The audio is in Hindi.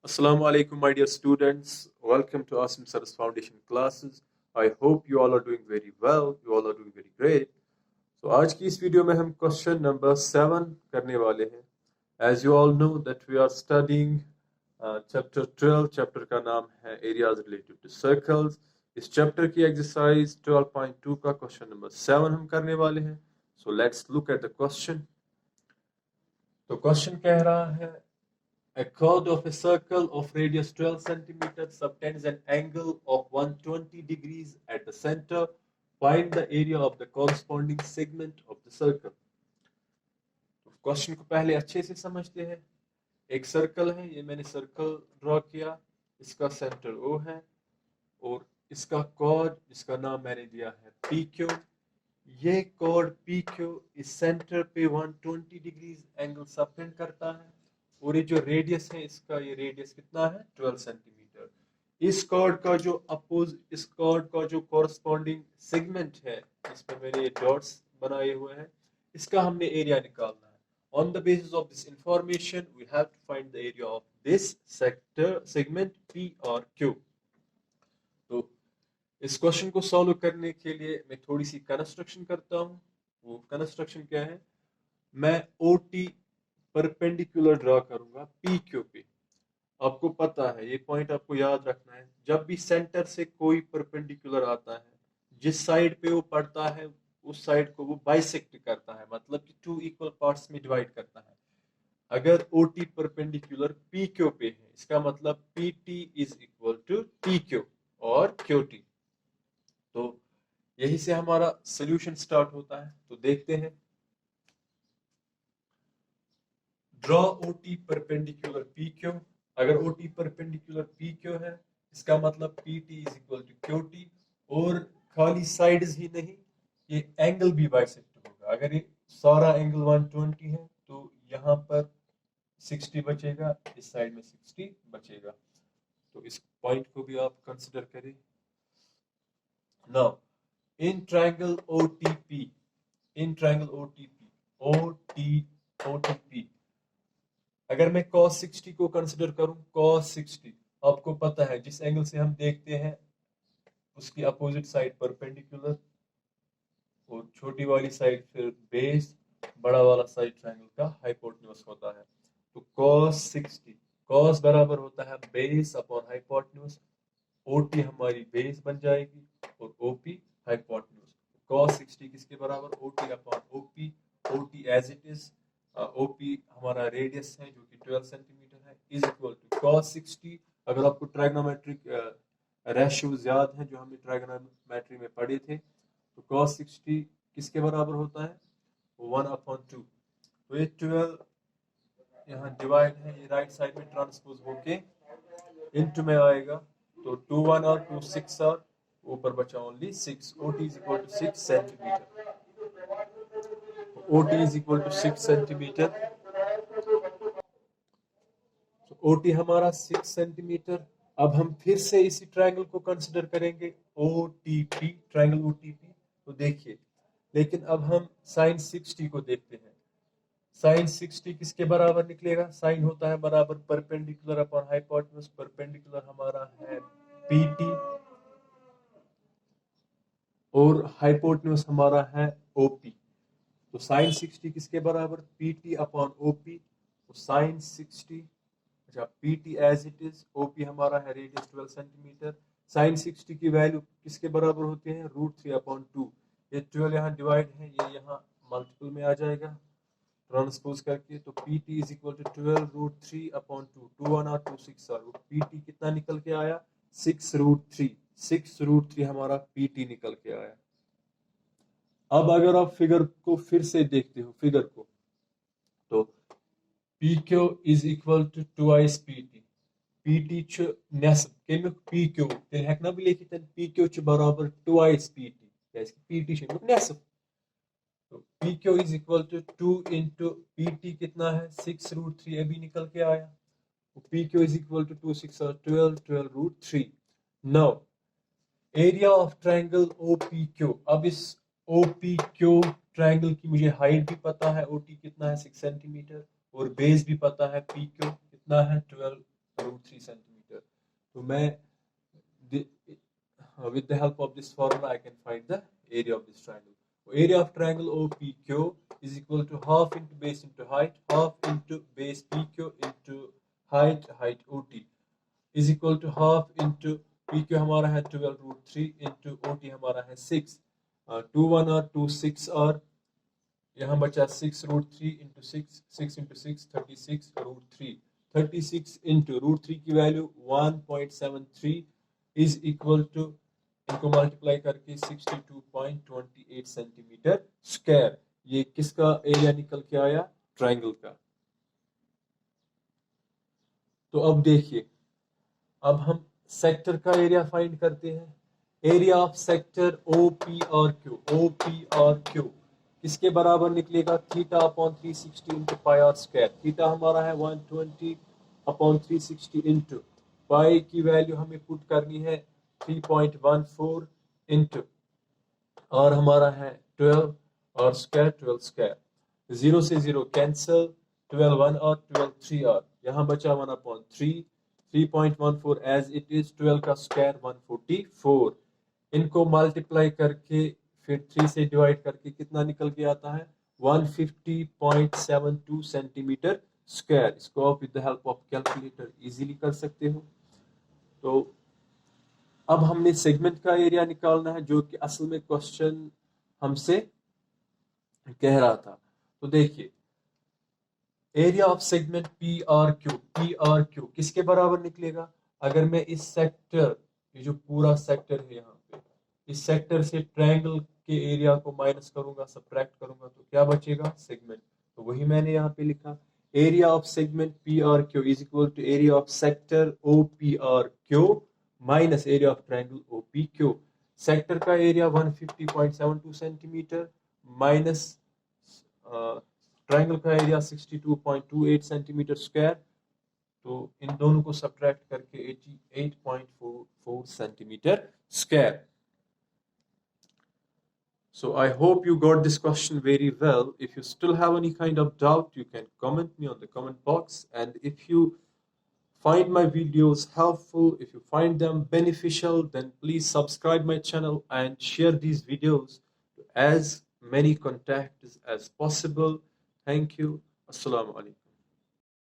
Assalamu alaikum, my dear students. Welcome to Asim Sar's Foundation classes. I hope you all are doing very well. You all are doing very great. So आज की इस वीडियो में हम क्वेश्चन नंबर 7 करने वाले हैं. As you all know that we are studying chapter 12. Chapter का नाम है Areas Related to Circles. इस चैप्टर की एक्सरसाइज 12.2 का क्वेश्चन नंबर 7 हम करने वाले हैं. So let's look at the question. तो क्वेश्चन कह रहा है a chord of a circle of radius 12 centimeters subtends an angle of 120 degrees at the center. Find the area of the corresponding segment of the circle. तो क्वेश्चन को पहले अच्छे से समझते हैं. एक सर्कल है, ये मैंने सर्कल ड्रॉ किया, इसका सेंटर O है और इसका कॉर्ड जिसका नाम मैंने दिया है PQ. ये कॉर्ड PQ इस सेंटर पे 120 डिग्रीज एंगल सबटेंड करता है और ये जो रेडियस है इसका, ये रेडियस कितना है 12 सेंटीमीटर. इस कॉर्ड का जो कॉरस्पॉन्डिंग सेगमेंट है, इसमें मैंने ये डॉट्स बनाए हुए हैं, इसका हमने एरिया निकालना है. On the basis of this information, we have to find the area of this segment P or Q. तो इस क्वेश्चन को सॉल्व करने के लिए मैं थोड़ी सी कंस्ट्रक्शन करता हूँ. वो कंस्ट्रक्शन क्या है, मैं OT परपेंडिकुलर ड्रॉ करूंगा PQ पे. आपको पता है, ये पॉइंट आपको याद रखना है, जब भी सेंटर से कोई परपेंडिकुलर आता है, जिस साइड पे वो पड़ता है उस साइड को वो बाइसेक्ट करता है, मतलब कि टू इक्वल पार्ट्स में डिवाइड करता है. अगर OT परपेंडिकुलर PQ पे है, इसका मतलब PT is equal to TQ और QT. तो यही से हमारा सोल्यूशन स्टार्ट होता है. तो देखते हैं. Draw OT perpendicular PQ. अगर OT परपेंडिकुलर PQ है, इसका मतलब PT is equal to QT. और खाली साइड्स ही नहीं, ये एंगल भी बाइसेक्ट होगा. अगर ये सारा एंगल 120 है तो यहाँ पर 60 बचेगा, इस साइड में 60 बचेगा. तो इस पॉइंट को भी आप कंसिडर करें. Now in triangle OTP, OTP, अगर मैं cos 60 को कंसिडर करूं, cos 60 आपको पता है जिस एंगल से हम देखते हैं उसकी अपोजिट साइड परपेंडिकुलर और छोटी वाली साइड फिर बेस, बड़ा वाला साइड ट्रायंगल का हाइपोटेन्यूज होता है. तो cos 60, cos बराबर होता है बेस अपॉन हाइपोटेन्यूज. OT हमारी बेस बन जाएगी और OP हाइपोटेन्यूज. cos 60 किसके बराबर, OT upon OP. OT as it is, OP हमारा रेडियस है जो कि 12 सेंटीमीटर है, इज इक्वल टू cos 60. अगर आपको ट्रायगोनोमेट्रिक रेशियोज याद हैं जो हमने ट्रायगोनोमेट्री में पढ़े थे, तो cos 60 किसके बराबर होता है, 1/2. तो ये 12 यहाँ डिवाइड है, ये राइट साइड में ट्रांसपोज होके इनटू में आएगा. तो 2 1 और 2 6 और ऊपर बचा only 6. OT is equal to 6 centimetre. OT is equal to 6 centimetre. तो OT हमारा 6 सेंटीमीटर. अब हम फिर से इसी ट्रायंगल को कंसिडर करेंगे OTP, ट्रायंगल OTP. तो देखिए, लेकिन अब हम sin 60 को देखते हैं. sin 60 किसके बराबर निकलेगा, sin होता है बराबर परपेंडिकुलर अपॉन हाइपोटेन्यूज. परपेंडिकुलर हमारा है PT और हाइपोटेन्यूज हमारा है OP. तो sin 60 किसके बराबर, PT अपॉन OP. तो sin 60, अच्छा PT as it is, OP हमारा है रेडियस 12 सेंटीमीटर. sin 60 की वैल्यू किसके बराबर होती है, √3/2. ये 12 यहाँ डिवाइड है, ये यहाँ मल्टीपल में आ जाएगा ट्रांसपोज करके. तो PT इज इक्वल टू 12 √3/2. 2 1 और 2 6 और PT कितना निकल के आया, 6√3. 6√3 हमारा PT निकल के आया. अब अगर आप फिगर को फिर से देखते हो, फिगर को, तो PQ is equal to twice PT. PT छु नेस्फ केमिक PQ तेल हेकना भी लेखित PQ छु बराबर twice PT. कैसे PT छु नेस्फ. तो PQ is equal to 2 into PT कितना है, 6√3 अभी निकल के आया. तो PQ is equal to 2 6 और 12 Now area of triangle OPQ. अब इस OPQ ट्रायंगल की मुझे हाइट भी पता है, OT कितना है 6 सेंटीमीटर, और बेस भी पता है PQ कितना है 12 √3 centimeter. तो मैं with the help of this formula I can find the area of this triangle. So area of triangle OPQ is equal to half into base into height, half into base PQ into height OT is equal to half into PQ हमारा है 12√3 into OT हमारा है 6. 2 1 और 2 6 और यहाँ बचा 6√3 into 6 into 6 36√3 36 into √3 की वैल्यू 1.73 is equal to इनको मल्टीप्लाई करके 62.28 सेंटीमीटर स्क्वायर. ये किसका एरिया निकल के आया? ट्रायंगल का. तो अब देखिए, अब हम सेक्टर का एरिया फाइंड करते हैं. एरिया ऑफ सेक्टर OP और Q किसके बराबर निकलेगा? Theta upon 360 into pi r square. Theta हमारा है 120 अपॉन 360 इंटू पाई की वैल्यू हमें पुट करनी है 3.14 इंटू और हमारा है 12 और स्क्वायर 12 स्क्वायर. 0 से 0 कैंसिल, 12 1 और 12 3 और यहाँ बचा 1 अपॉन 3. 3.14 as it is. 12 का स्क्वायर 144. इनको मल्टीप्लाई करके फिर 3 से डिवाइड करके कितना निकल के आता है? 150.72 सेंटीमीटर स्क्वायर. इसको आप with the help of calculator easily कर सकते हो. तो अब हमने सेगमेंट का एरिया निकालना है, जो कि असल में क्वेश्चन हमसे कह रहा था. तो देखिए, एरिया ऑफ सेगमेंट PRQ किसके बराबर निकलेगा? अगर मैं इस सेक्टर, ये जो पूरा सेक्टर है यहाँ पे, इस सेक्टर से ट्रायंगल के एरिया को माइनस करूंगा, सब्ट्रैक्ट करूंगा, तो क्या बचेगा? सेगमेंट. तो वही मैंने यहाँ पे लिखा. Area of segment PRQ is equal to area of sector OPRQ minus area of triangle OPQ. Sector का एरिया 150.72 सेंटीमीटर माइनस ट्रायंगल का एरिया 62.28 सेंटीमीटर स्क्वायर. तो इन दोनों को सब्ट्रैक्ट करके 88.44 centimetre square. So I hope you got this question very well. If you still have any kind of doubt, you can comment me on the comment box. And if you find my videos helpful, if you find them beneficial, then please subscribe my channel and share these videos to as many contacts as possible. Thank you. Assalamu alaikum.